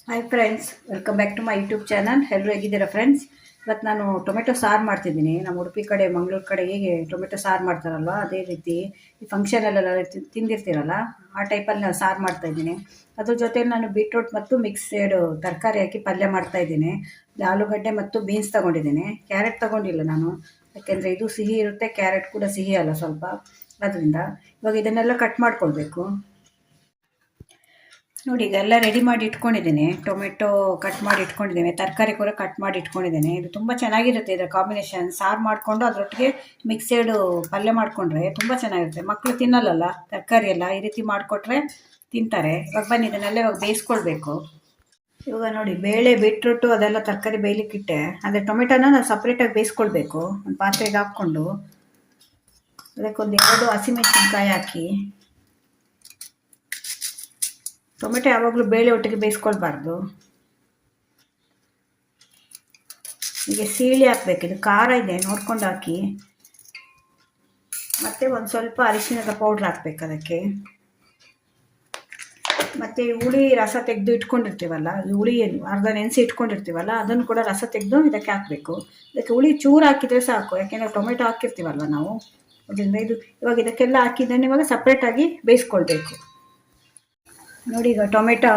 Hi friends, welcome back to my YouTube channel. ಎಲ್ಲರೂ ಹೇಗಿದ್ದೀರಾ friends? ಇವತ್ತು ನಾನು ಟೊಮೆಟೊ ಸಾರು ಮಾಡ್ತಿದ್ದೀನಿ. ನಮ್ಮ ಉಡುಪಿ ಕಡೆ, ಮಂಗಳೂರು ಕಡೆ ಹೇಗೆ ಟೊಮೆಟೊ ಸಾರು ಮಾಡ್ತಾರಲ್ವ, ಅದೇ ರೀತಿ ಈ ಫಂಕ್ಷನಲ್ಲೆಲ್ಲ ತಿಂದಿರ್ತೀರಲ್ಲ, ಆ ಟೈಪಲ್ಲಿ ನಾನು ಸಾರು ಮಾಡ್ತಾಯಿದ್ದೀನಿ. ಅದ್ರ ಜೊತೆಲಿ ನಾನು ಬೀಟ್ರೂಟ್ ಮತ್ತು ಮಿಕ್ಸೆಡ್ ತರಕಾರಿ ಹಾಕಿ ಪಲ್ಯ ಮಾಡ್ತಾಯಿದ್ದೀನಿ. ಆಲೂಗಡ್ಡೆ ಮತ್ತು ಬೀನ್ಸ್ ತೊಗೊಂಡಿದ್ದೀನಿ. ಕ್ಯಾರೆಟ್ ತೊಗೊಂಡಿಲ್ಲ ನಾನು, ಯಾಕೆಂದರೆ ಇದು ಸಿಹಿ ಇರುತ್ತೆ, ಕ್ಯಾರೆಟ್ ಕೂಡ ಸಿಹಿ ಅಲ್ಲ ಸ್ವಲ್ಪ. ಅದರಿಂದ ಇವಾಗ ಇದನ್ನೆಲ್ಲ ಕಟ್ ಮಾಡ್ಕೊಳ್ಬೇಕು. ನೋಡಿ, ಈಗ ಎಲ್ಲ ರೆಡಿ ಮಾಡಿ ಇಟ್ಕೊಂಡಿದ್ದೀನಿ. ಟೊಮೆಟೊ ಕಟ್ ಮಾಡಿ ಇಟ್ಕೊಂಡಿದ್ದೇನೆ, ತರಕಾರಿ ಕೂಡ ಕಟ್ ಮಾಡಿ ಇಟ್ಕೊಂಡಿದ್ದೇನೆ. ಇದು ತುಂಬ ಚೆನ್ನಾಗಿರುತ್ತೆ. ಇದರ ಕಾಂಬಿನೇಷನ್ ಸಾರು ಮಾಡಿಕೊಂಡು ಅದರೊಟ್ಟಿಗೆ ಮಿಕ್ಸೆಡ್ ಪಲ್ಯ ಮಾಡಿಕೊಂಡ್ರೆ ತುಂಬ ಚೆನ್ನಾಗಿರುತ್ತೆ. ಮಕ್ಕಳು ತಿನ್ನಲ್ಲಲ್ಲ ತರಕಾರಿ ಎಲ್ಲ, ಈ ರೀತಿ ಮಾಡಿಕೊಟ್ರೆ ತಿಂತಾರೆ. ಇವಾಗ ಬನ್ನಿ, ಇದನ್ನೆಲ್ಲ ಇವಾಗ ಬೇಯಿಸ್ಕೊಳ್ಬೇಕು. ಇವಾಗ ನೋಡಿ, ಬೇಳೆ, ಬೀಟ್ರೂಟು ಅದೆಲ್ಲ ತರಕಾರಿ ಬೇಯಲಿಕ್ಕಿಟ್ಟೆ. ಅಂದರೆ ಟೊಮೆಟೊನ ನಾವು ಸಪ್ರೇಟಾಗಿ ಬೇಯಿಸ್ಕೊಳ್ಬೇಕು. ಒಂದು ಪಾತ್ರೆಗೆ ಹಾಕ್ಕೊಂಡು ಅದಕ್ಕೊಂದು 2 ಹಸಿಮೆಣಸಿನ್ಕಾಯಿ ಹಾಕಿ. ಟೊಮೆಟೊ ಯಾವಾಗಲೂ ಬೇಳೆ ಒಟ್ಟಿಗೆ ಬೇಯಿಸ್ಕೊಳ್ಬಾರ್ದು. ಹೀಗೆ ಸೀಳಿ ಹಾಕಬೇಕು. ಇದು ಖಾರ ಇದೆ ನೋಡ್ಕೊಂಡು ಹಾಕಿ. ಮತ್ತು ಒಂದು ಸ್ವಲ್ಪ ಅರಿಶಿಣದ ಪೌಡ್ರ್ ಹಾಕ್ಬೇಕು ಅದಕ್ಕೆ. ಮತ್ತು ಹುಳಿ ರಸ ತೆಗೆದು ಇಟ್ಕೊಂಡಿರ್ತೀವಲ್ಲ, ಈ ಹುಳಿ ಅರ್ಧ ನೆನೆಸಿ ಇಟ್ಕೊಂಡಿರ್ತೀವಲ್ಲ, ಅದನ್ನು ಕೂಡ ರಸ ತೆಗೆದು ಇದಕ್ಕೆ ಹಾಕಬೇಕು. ಇದಕ್ಕೆ ಹುಳಿ ಚೂರು ಹಾಕಿದರೆ ಸಾಕು, ಯಾಕೆಂದರೆ ಟೊಮೆಟೊ ಹಾಕಿರ್ತೀವಲ್ವ ನಾವು. ಅದರಿಂದ ಇವಾಗ ಇದಕ್ಕೆಲ್ಲ ಹಾಕಿದ್ದನ್ನು ಇವಾಗ ಸಪ್ರೇಟಾಗಿ ಬೇಯಿಸ್ಕೊಳ್ಬೇಕು. ನೋಡಿ, ಈಗ ಟೊಮೆಟೊ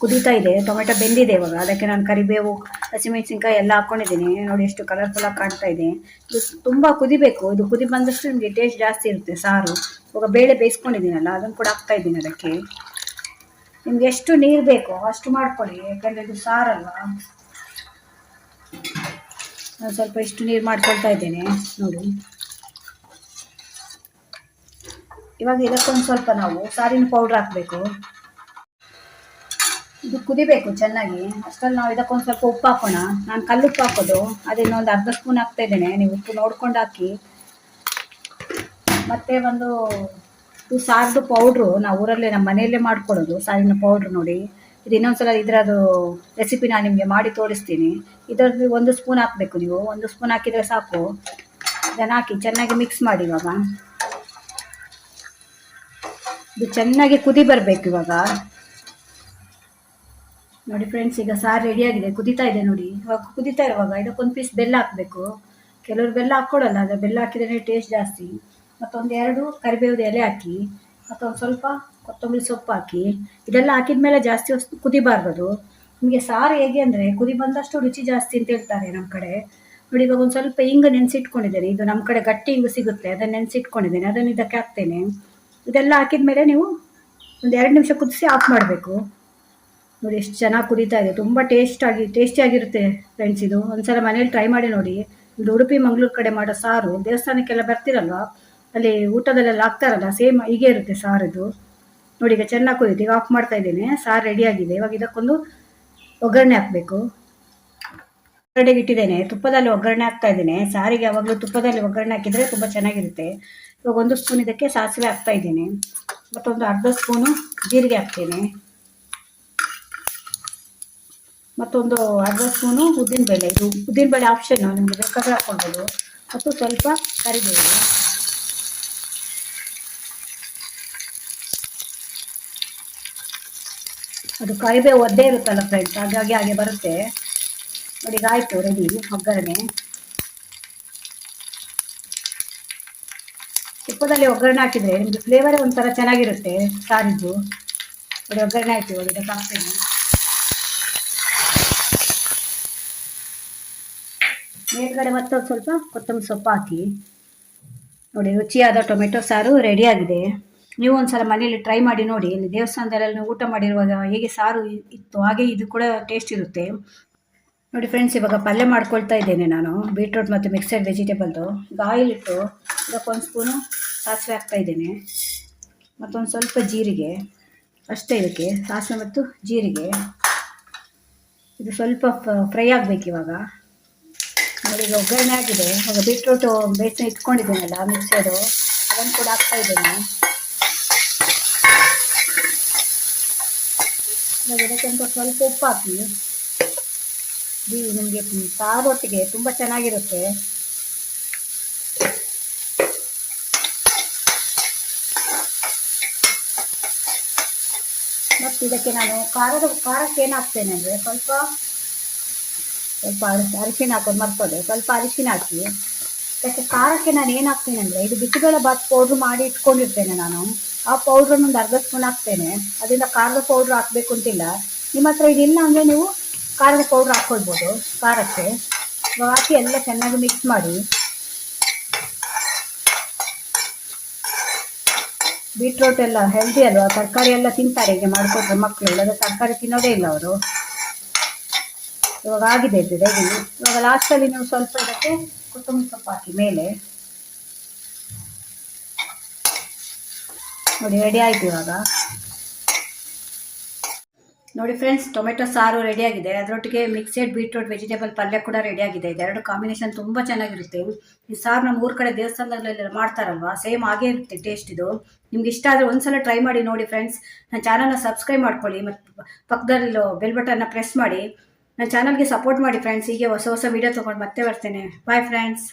ಕುದೀತಾ ಇದೆ. ಟೊಮೆಟೊ ಬೆಂದಿದೆ. ಇವಾಗ ಅದಕ್ಕೆ ನಾನು ಕರಿಬೇವು, ಹಸಿಮೆಣಸಿನ್ಕಾಯಿ ಎಲ್ಲ ಹಾಕ್ಕೊಂಡಿದ್ದೀನಿ. ನೋಡಿ, ಎಷ್ಟು ಕಲರ್ಫುಲ್ಲಾಗಿ ಕಾಣ್ತಾ ಇದೆ. ಇದು ತುಂಬ ಕುದಿಬೇಕು. ಇದು ಕುದಿ ಬಂದಷ್ಟು ನಿಮಗೆ ಟೇಸ್ಟ್ ಜಾಸ್ತಿ ಇರುತ್ತೆ ಸಾರು. ಇವಾಗ ಬೇಳೆ ಬೇಯಿಸ್ಕೊಂಡಿದ್ದೀನಲ್ಲ, ಅದನ್ನು ಕೂಡ ಹಾಕ್ತಾಯಿದ್ದೀನಿ ಅದಕ್ಕೆ. ನಿಮ್ಗೆ ಎಷ್ಟು ನೀರು ಬೇಕೋ ಅಷ್ಟು ಮಾಡ್ಕೊಳ್ಳಿ, ಯಾಕಂದರೆ ಇದು ಸಾರಲ್ವ. ನಾನು ಸ್ವಲ್ಪ ಇಷ್ಟು ನೀರು ಮಾಡ್ಕೊಳ್ತಾ ಇದ್ದೇನೆ ನೋಡಿ. ಇವಾಗ ಇದಕ್ಕೊಂದು ಸ್ವಲ್ಪ ನಾವು ಸಾರಿನ ಪೌಡ್ರ್ ಹಾಕಬೇಕು. ಇದು ಕುದಿಬೇಕು ಚೆನ್ನಾಗಿ. ಅಷ್ಟರಲ್ಲಿ ನಾವು ಇದಕ್ಕೊಂದು ಸ್ವಲ್ಪ ಉಪ್ಪು ಹಾಕೋಣ. ನಾನು ಕಲ್ಲುಪ್ಪು ಹಾಕೋದು, ಅದನ್ನೊಂದು ಅರ್ಧ ಸ್ಪೂನ್ ಹಾಕ್ತಾ ಇದ್ದೇನೆ. ನೀವು ಉಪ್ಪು ನೋಡ್ಕೊಂಡು ಹಾಕಿ. ಮತ್ತು ಇದು ಸಾರದು ಪೌಡ್ರು ನಾವು ಊರಲ್ಲೇ ನಮ್ಮ ಮನೆಯಲ್ಲೇ ಮಾಡ್ಕೊಳ್ಳೋದು ಸಾರಿನ ಪೌಡ್ರು. ನೋಡಿ, ಇದು ಇನ್ನೊಂದ್ಸಲ ಇದರದು ರೆಸಿಪಿ ನಾನು ನಿಮಗೆ ಮಾಡಿ ತೋರಿಸ್ತೀನಿ. ಇದರಲ್ಲಿ 1 ಸ್ಪೂನ್ ಹಾಕಬೇಕು. ನೀವು 1 ಸ್ಪೂನ್ ಹಾಕಿದರೆ ಸಾಕು. ಇದನ್ನು ಹಾಕಿ ಚೆನ್ನಾಗಿ ಮಿಕ್ಸ್ ಮಾಡಿ. ಇವಾಗ ಇದು ಚೆನ್ನಾಗಿ ಕುದಿ ಬರಬೇಕು. ಇವಾಗ ನೋಡಿ ಫ್ರೆಂಡ್ಸ್, ಈಗ ಸಾರು ರೆಡಿಯಾಗಿದೆ, ಕುದೀತಾ ಇದೆ ನೋಡಿ. ಇವಾಗ ಕುದೀತಾ ಇರುವಾಗ ಇದಕ್ಕೊಂದು ಪೀಸ್ ಬೆಲ್ಲ ಹಾಕಬೇಕು. ಕೆಲವರು ಬೆಲ್ಲ ಹಾಕ್ಕೊಡಲ್ಲ, ಆದರೆ ಬೆಲ್ಲ ಹಾಕಿದರೆ ಟೇಸ್ಟ್ ಜಾಸ್ತಿ. ಮತ್ತೊಂದು 2 ಕರಿಬೇವ್ದು ಎಲೆ ಹಾಕಿ, ಮತ್ತೊಂದು ಸ್ವಲ್ಪ ಕೊತ್ತಂಬರಿ ಸೊಪ್ಪು ಹಾಕಿ. ಇದೆಲ್ಲ ಹಾಕಿದ ಮೇಲೆ ಜಾಸ್ತಿ ಹೊತ್ತು ಕುದಿಬಾರ್ದು. ನಿಮಗೆ ಸಾರು ಹೇಗೆ ಅಂದರೆ ಕುದಿ ಬಂದಷ್ಟು ರುಚಿ ಜಾಸ್ತಿ ಅಂತ ಹೇಳ್ತಾರೆ ನಮ್ಮ ಕಡೆ. ನೋಡಿ, ಇವಾಗ ಒಂದು ಸ್ವಲ್ಪ ಹಿಂಗು ನೆನೆಸಿಟ್ಕೊಂಡಿದ್ದೇನೆ. ಇದು ನಮ್ಮ ಕಡೆ ಗಟ್ಟಿ ಹಿಂಗು ಸಿಗುತ್ತೆ, ಅದನ್ನು ನೆನೆಸಿಟ್ಕೊಂಡಿದ್ದೇನೆ. ಅದನ್ನು ಇದಕ್ಕೆ ಹಾಕ್ತೇನೆ. ಇದೆಲ್ಲ ಹಾಕಿದ ಮೇಲೆ ನೀವು ಒಂದು 2 ನಿಮಿಷ ಕುದಿಸಿ ಆಫ್ ಮಾಡಬೇಕು. ನೋಡಿ, ಎಷ್ಟು ಚೆನ್ನಾಗಿ ಕುದೀತಾ ಇದೆ. ತುಂಬ ಟೇಸ್ಟಿಯಾಗಿರುತ್ತೆ ಫ್ರೆಂಡ್ಸ್. ಇದು ಒಂದ್ಸಲ ಮನೇಲಿ ಟ್ರೈ ಮಾಡಿ ನೋಡಿ. ಇದು ಉಡುಪಿ ಮಂಗಳೂರು ಕಡೆ ಮಾಡೋ ಸಾರು. ದೇವಸ್ಥಾನಕ್ಕೆಲ್ಲ ಬರ್ತಿರಲ್ವ, ಅಲ್ಲಿ ಊಟದಲ್ಲೆಲ್ಲ ಹಾಕ್ತಾರಲ್ಲ, ಸೇಮ್ ಹೀಗೆ ಇರುತ್ತೆ ಸಾರು ಇದು. ನೋಡಿ, ಈಗ ಚೆನ್ನಾಗಿ ಕುದೀತು. ಈಗ ಆಫ್ ಮಾಡ್ತಾ ಇದ್ದೇನೆ. ಸಾರು ರೆಡಿಯಾಗಿದೆ. ಇವಾಗ ಇದಕ್ಕೊಂದು ಒಗ್ಗರಣೆ ಹಾಕಬೇಕು. ಒಗ್ಗರಣೆಗೆ ಇಟ್ಟಿದ್ದೇನೆ. ತುಪ್ಪದಲ್ಲಿ ಒಗ್ಗರಣೆ ಹಾಕ್ತಾ ಇದ್ದೇನೆ. ಸಾರಿಗೆ ಯಾವಾಗಲೂ ತುಪ್ಪದಲ್ಲಿ ಒಗ್ಗರಣೆ ಹಾಕಿದರೆ ತುಂಬ ಚೆನ್ನಾಗಿರುತ್ತೆ. ಇವಾಗ 1 ಸ್ಪೂನ್ ಇದಕ್ಕೆ ಸಾಸಿವೆ ಹಾಕ್ತಾ ಇದ್ದೇನೆ. ಮತ್ತೊಂದು ಅರ್ಧ ಸ್ಪೂನು ಜೀರಿಗೆ ಹಾಕ್ತೇನೆ. ಮತ್ತೊಂದು ಅರ್ಧ ಸ್ಪೂನು ಉದ್ದಿನಬೇಳೆ. ಇದು ಉದ್ದಿನಬೇಳೆ ಆಪ್ಷನ್ನು, ನಿಮಗೆ ಬೇಕಾದರೆ ಹಾಕ್ಕೊಳ್ಬೋದು. ಮತ್ತು ಸ್ವಲ್ಪ ಕರಿಬೇವು. ಅದು ಕರಿಬೇವು ಒದ್ದೇ ಇರುತ್ತಲ್ಲ ಫ್ರೆಂಡ್ಸ್, ಹಾಗಾಗಿ ಹಾಗೆ ಬರುತ್ತೆ. ನೋಡಿ, ಈಗ ಆಯಿತು ರೆಡಿ ಒಗ್ಗರಣೆ. ತುಪ್ಪದಲ್ಲಿ ಒಗ್ಗರಣೆ ಹಾಕಿದರೆ ನಿಮಗೆ ಫ್ಲೇವರೇ ಒಂಥರ ಚೆನ್ನಾಗಿರುತ್ತೆ ಸಾರಿದ್ದು. ನೋಡಿ, ಒಗ್ಗರಣೆ ಆಯಿತು. ಇವಾಗ ಇದಕ್ಕೆ ಹಾಕ್ತೇನೆ. ಮೇಲ್ಗಡೆ ಮತ್ತೊಂದು ಸ್ವಲ್ಪ ಕೊತ್ತಂಬರಿ ಸೊಪ್ಪು ಹಾಕಿ. ನೋಡಿ, ರುಚಿಯಾದ ಟೊಮೆಟೊ ಸಾರು ರೆಡಿಯಾಗಿದೆ. ನೀವು ಒಂದ್ಸಲ ಮನೆಯಲ್ಲಿ ಟ್ರೈ ಮಾಡಿ ನೋಡಿ. ಇಲ್ಲಿ ದೇವಸ್ಥಾನದಲ್ಲೆಲ್ಲ ನೀವು ಊಟ ಮಾಡಿರುವಾಗ ಹೇಗೆ ಸಾರು ಇತ್ತು, ಹಾಗೆ ಇದು ಕೂಡ ಟೇಸ್ಟ್ ಇರುತ್ತೆ. ನೋಡಿ ಫ್ರೆಂಡ್ಸ್, ಇವಾಗ ಪಲ್ಯ ಮಾಡ್ಕೊಳ್ತಾ ಇದ್ದೇನೆ ನಾನು, ಬೀಟ್ರೂಟ್ ಮತ್ತು ಮಿಕ್ಸೆಡ್ ವೆಜಿಟೇಬಲ್ದು. ಈಗ ಆಯಿಲ್ ಇಟ್ಟು ಇದಕ್ಕೊಂದು ಸ್ಪೂನು ಸಾಸಿವೆ ಹಾಕ್ತಾ ಇದ್ದೇನೆ. ಮತ್ತೊಂದು ಸ್ವಲ್ಪ ಜೀರಿಗೆ ಅಷ್ಟೇ. ಇದಕ್ಕೆ ಸಾಸಿವೆ ಮತ್ತು ಜೀರಿಗೆ ಇದು ಸ್ವಲ್ಪ ಫ್ರೈ ಆಗಬೇಕು ಇವಾಗ. ನೋಡಿ, ಈಗ ಒಗ್ಗರಣೆ ಆಗಿದೆ. ಇವಾಗ ಬೀಟ್ರೂಟು ಬೇಯಿಸಿ ಇಟ್ಕೊಂಡಿದ್ದೇನಲ್ಲ ಮಿಕ್ಸರು, ಅದನ್ನು ಕೂಡ ಹಾಕ್ತಾ ಇದ್ದೇನೆ. ಇವಾಗ ಇದಕ್ಕೊಂದು ಸ್ವಲ್ಪ ಉಪ್ಪು ಹಾಕಿ. ನಿಮಗೆ ಸಾರೊಟ್ಟಿಗೆ ತುಂಬ ಚೆನ್ನಾಗಿರುತ್ತೆ. ಮತ್ತು ನೆಕ್ಸ್ಟ್ ಇದಕ್ಕೆ ನಾನು ಖಾರಕ್ಕೆ ಏನು ಹಾಕ್ತೇನೆ ಅಂದರೆ ಸ್ವಲ್ಪ ಅರಿಶಿಣ ಹಾಕೋದು ಮರ್ತೋದೆ, ಸ್ವಲ್ಪ ಅರಿಶಿಣ ಹಾಕಿ. ಅದಕ್ಕೆ ಖಾರಕ್ಕೆ ನಾನು ಏನು ಹಾಕ್ತೇನೆ ಅಂದರೆ ಇದು ಬಿಸಿಬೇಳೆ ಬಾತ್ ಪೌಡ್ರ್ ಮಾಡಿ ಇಟ್ಕೊಂಡಿರ್ತೇನೆ ನಾನು. ಆ ಪೌಡ್ರನ್ನು ಒಂದು ಅರ್ಧ ಸ್ಪೂನ್ ಹಾಕ್ತೇನೆ. ಅದರಿಂದ ಖಾರದ ಪೌಡ್ರ್ ಹಾಕಬೇಕು ಅಂತಿಲ್ಲ. ನಿಮ್ಮ ಹತ್ರ ಇದಿಲ್ಲ ಅಂದರೆ ನೀವು ಖಾರದ ಪೌಡ್ರ್ ಹಾಕ್ಕೊಳ್ಬೋದು ಖಾರಕ್ಕೆ. ಹಾಕಿ ಎಲ್ಲ ಚೆನ್ನಾಗಿ ಮಿಕ್ಸ್ ಮಾಡಿ. ಬೀಟ್ರೋಟ್ ಎಲ್ಲ ಹೆಲ್ದಿ ಅಲ್ವಾ, ತರಕಾರಿ ಎಲ್ಲ ತಿಂತಾರೆ ಹೀಗೆ ಮಾಡಿಕೊಟ್ರೆ ಮಕ್ಕಳು. ಇಲ್ಲದ ತರಕಾರಿ ತಿನ್ನೋದೇ ಇಲ್ಲ ಅವರು. ಇವಾಗ ಆಗಿದೆ ಇದು ರೆಡಿ. ಇವಾಗ ಲಾಸ್ಟಲ್ಲಿ ನೀವು ಸ್ವಲ್ಪ ಇದಕ್ಕೆ ಕೊತ್ತಂಬರಿ ಸೊಪ್ಪು ಹಾಕಿ ಮೇಲೆ. ನೋಡಿ ರೆಡಿ ಆಯಿತು ಇವಾಗ. ನೋಡಿ ಫ್ರೆಂಡ್ಸ್, ಟೊಮೆಟೊ ಸಾರು ರೆಡಿಯಾಗಿದೆ. ಅದರೊಟ್ಟಿಗೆ ಮಿಕ್ಸೆಡ್ ಬೀಟ್ರೋಟ್ ವೆಜಿಟೇಬಲ್ ಪಲ್ಯ ಕೂಡ ರೆಡಿಯಾಗಿದೆ. ಇದೆರಡು ಕಾಂಬಿನೇಷನ್ ತುಂಬ ಚೆನ್ನಾಗಿರುತ್ತೆ. ಈ ಸಾರು ನಮ್ಮ ಊರ ಕಡೆ ದೇವಸ್ಥಾನದಲ್ಲೆಲ್ಲ ಮಾಡ್ತಾರಲ್ವಾ, ಸೇಮ್ ಹಾಗೇ ಇರುತ್ತೆ ಟೇಸ್ಟ್ ಇದು. ನಿಮ್ಗೆ ಇಷ್ಟ ಆದರೆ ಒಂದ್ಸಲ ಟ್ರೈ ಮಾಡಿ ನೋಡಿ ಫ್ರೆಂಡ್ಸ್. ನನ್ನ ಚಾನಲ್ನ ಸಬ್ಸ್ಕ್ರೈಬ್ ಮಾಡ್ಕೊಳ್ಳಿ ಮತ್ತು ಪಕ್ಕದಲ್ಲಿರೋ ಬೆಲ್ ಬಟನ್ನ ಪ್ರೆಸ್ ಮಾಡಿ. ನನ್ನ ಚಾನಲ್ಗೆ ಸಪೋರ್ಟ್ ಮಾಡಿ ಫ್ರೆಂಡ್ಸ್. ಹೀಗೆ ಹೊಸ ಹೊಸ ವೀಡಿಯೋ ತೊಗೊಂಡು ಮತ್ತೆ ಬರ್ತೇನೆ. Bye friends.